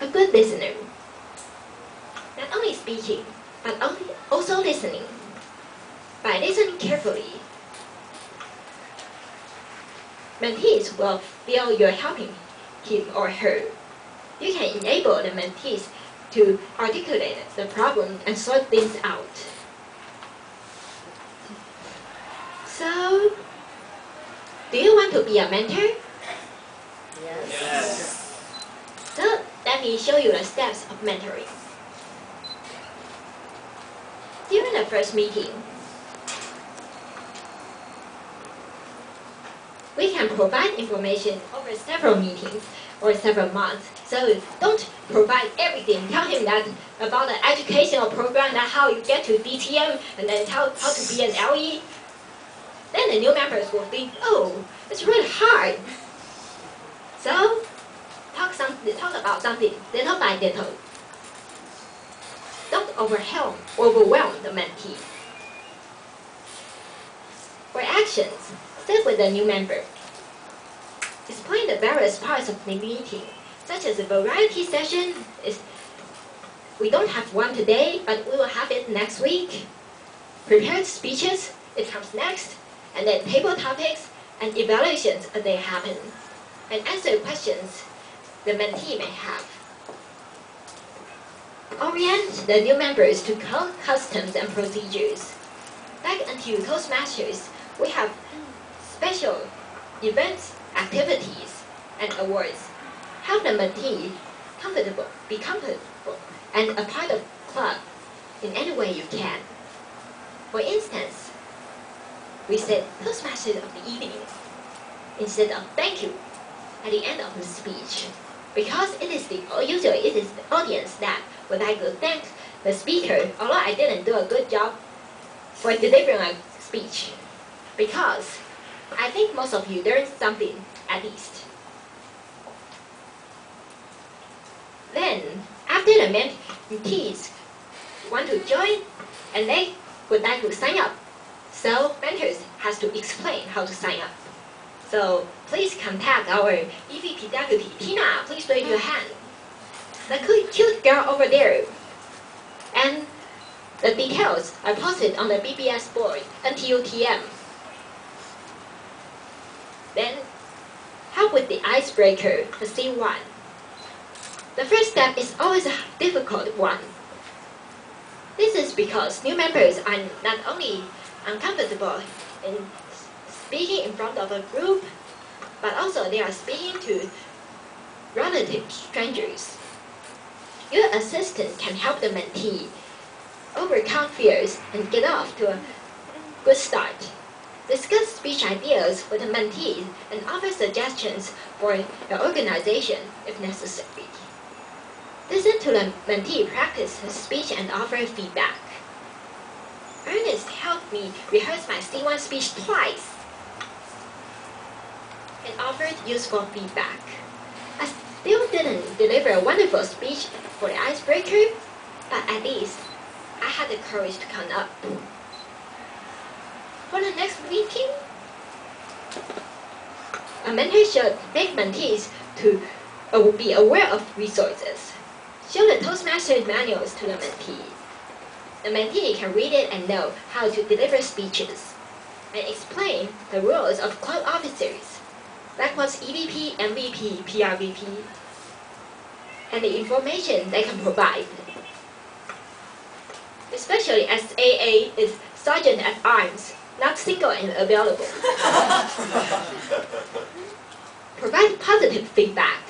a good listener. Not only speaking, but also listening. By listening carefully, mentees will feel you're helping him or her. You can enable the mentees to articulate the problem and sort things out. So, do you want to be a mentor? Yes. So, let me show you the steps of mentoring. During the first meeting, we can provide information over several meetings or several months. So don't provide everything. Tell him that about the educational program, that how you get to DTM, and then how to be an LE. Then the new members will think, oh, it's really hard. So talk about something little by little. Don't overwhelm the mentee. For actions, sit with the new member. Explain the various parts of the meeting, such as a variety session. We don't have one today, but we will have it next week. Prepared speeches, it comes next. And then table topics and evaluations as they happen. And answer questions the mentee may have. Orient the new members to customs and procedures. Back until Toastmasters, we have special events, activities, and awards. Help the mentee be comfortable, and a part of the club in any way you can. For instance, we said Toastmasters of the evening instead of thank you at the end of the speech, because usually it is the audience that would like to thank the speaker, although I didn't do a good job for delivering a speech, because I think most of you learned something at least. Then, after the mentees want to join and they would like to sign up, so mentors has to explain how to sign up. So please contact our EVP deputy, Tina. Please raise your hand. The cute girl over there. And the details are posted on the BBS board, NTUTM. Then, help with the icebreaker, the C1. The first step is always a difficult one. This is because new members are not only uncomfortable in speaking in front of a group, but also they are speaking to relative strangers. Your assistant can help the mentee overcome fears and get off to a good start. Discuss speech ideas with the mentee and offer suggestions for the organization if necessary. Listen to the mentee practice his speech and offer feedback. Ernest helped me rehearse my C1 speech twice and offered useful feedback. I still didn't deliver a wonderful speech for the icebreaker, but at least I had the courage to come up. For the next meeting, a mentor should make mentees to be aware of resources. Show the Toastmasters manuals to the mentee. The mentee can read it and know how to deliver speeches, and explain the roles of club officers, like what's EVP, MVP, PRVP, and the information they can provide. Especially as AA is Sergeant at Arms, not single and available. Provide positive feedback.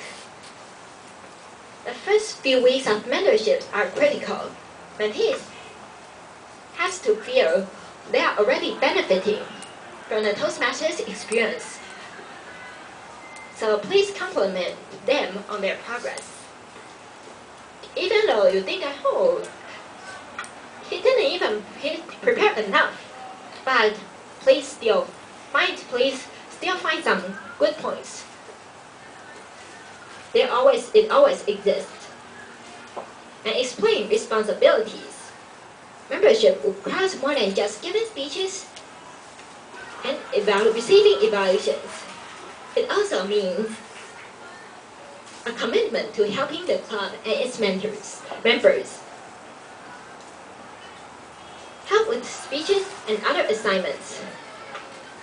The first few weeks of mentorship are critical. Mentees has to feel they are already benefiting from the Toastmasters experience. So please compliment them on their progress. Even though you think that, oh, he didn't even prepare enough, but please still find some good points. It always exists. And explain responsibilities. Membership requires more than just giving speeches and receiving evaluations. It also means a commitment to helping the club and its members. Help with speeches and other assignments.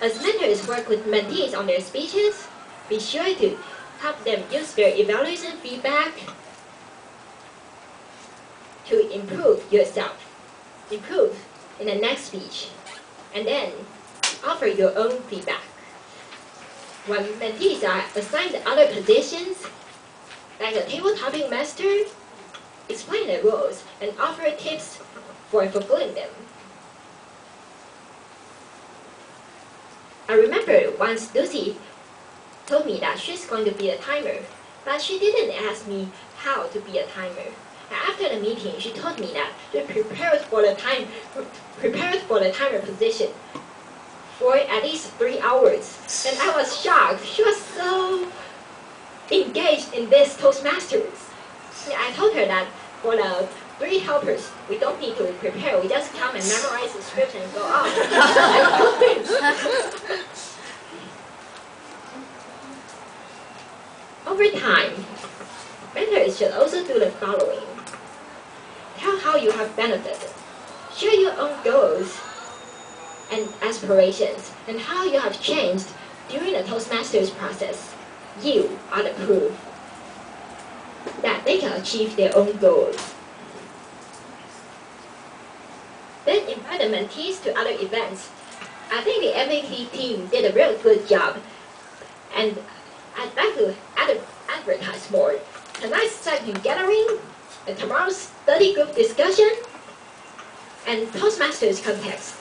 As mentors work with mentees on their speeches, be sure to help them use their evaluation feedback to improve yourself, improve in the next speech, and then offer your own feedback. When mentees are assigned other positions, like a table topping master, explain the rules and offer tips for fulfilling them. I remember once Lucy told me that she's going to be a timer, but she didn't ask me how to be a timer. After the meeting, she told me that she prepared for the timer position for at least 3 hours, and I was shocked. She was so engaged in this Toastmasters. I told her that for the 3 helpers, we don't need to prepare. We just come and memorize the script and go on. Over time, mentors should also do the following. Tell how you have benefited. Share your own goals and aspirations and how you have changed during the Toastmasters process. You are the proof that they can achieve their own goals. Then invite the mentees to other events. I think the MVP team did a real good job, and I'd like to advertise more. Tonight's second gathering, and tomorrow's study group discussion, and Toastmasters contest.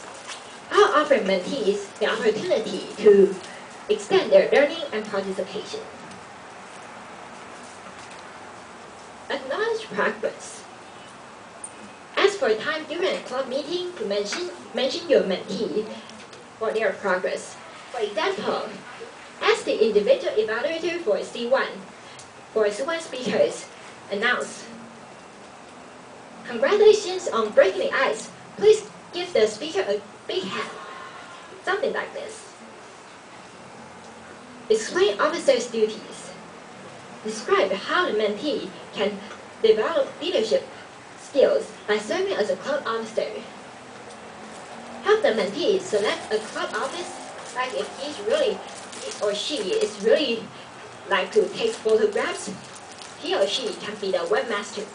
I'll offer mentees the opportunity to extend their learning and participation. Acknowledge progress. Ask for time during a club meeting to mention your mentee for their progress. For example, ask the individual evaluator for C1 speakers, announce, "Congratulations on breaking the ice. Please give the speaker a big hand." Something like this. Explain officers' duties. Describe how the mentee can develop leadership skills by serving as a club officer. Help the mentee select a club office, like if he or she is really like to take photographs, he or she can be the webmaster.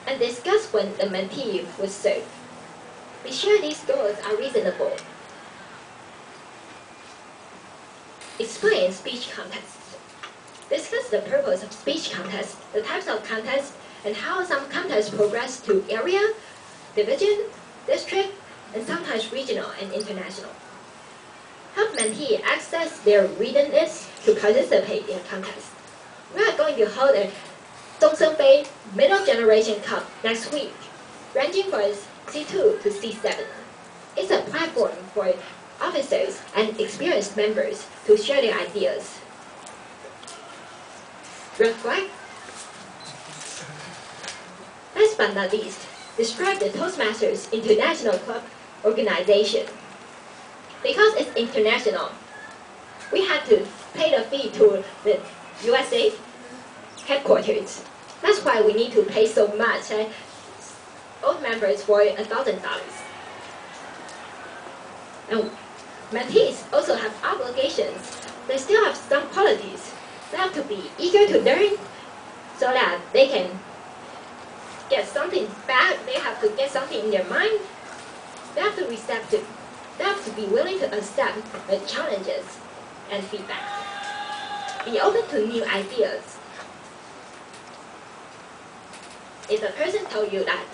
And discuss when the mentee will serve. Be sure these goals are reasonable. Explain speech contests. Discuss the purpose of speech contests, the types of contests, and how some contests progress to area, division, district, and sometimes regional and international. Help mentee access their readiness to participate in contests. We are going to hold a Dongsen Bay Middle Generation Cup next week, ranging from C2 to C7. It's a platform for officers and experienced members to share their ideas. Reflect. Last but not least, describe the Toastmasters International Club organization. Because it's international, we had to pay the fee to the USA headquarters. That's why we need to pay so much. All members for $1,000. And mentees also have obligations. They still have some qualities. They have to be eager to learn so that they can get something back. They have to get something in their mind. They have to be receptive. They have to be willing to accept the challenges and feedback. Be open to new ideas. If a person told you that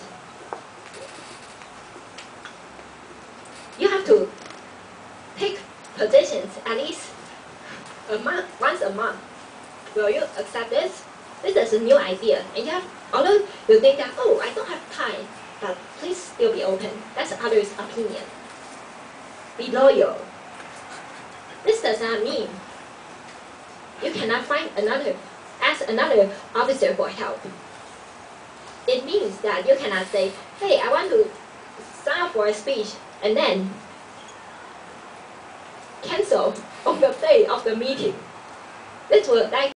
you have to take positions at least once a month, will you accept this? This is a new idea, and although you think that, oh, I don't have time, but please still be open. That's others' opinion. Be loyal. This does not mean you cannot ask another officer for help. It means that you cannot say, hey, I want to sign up for a speech, and then cancel on the day of the meeting. This would like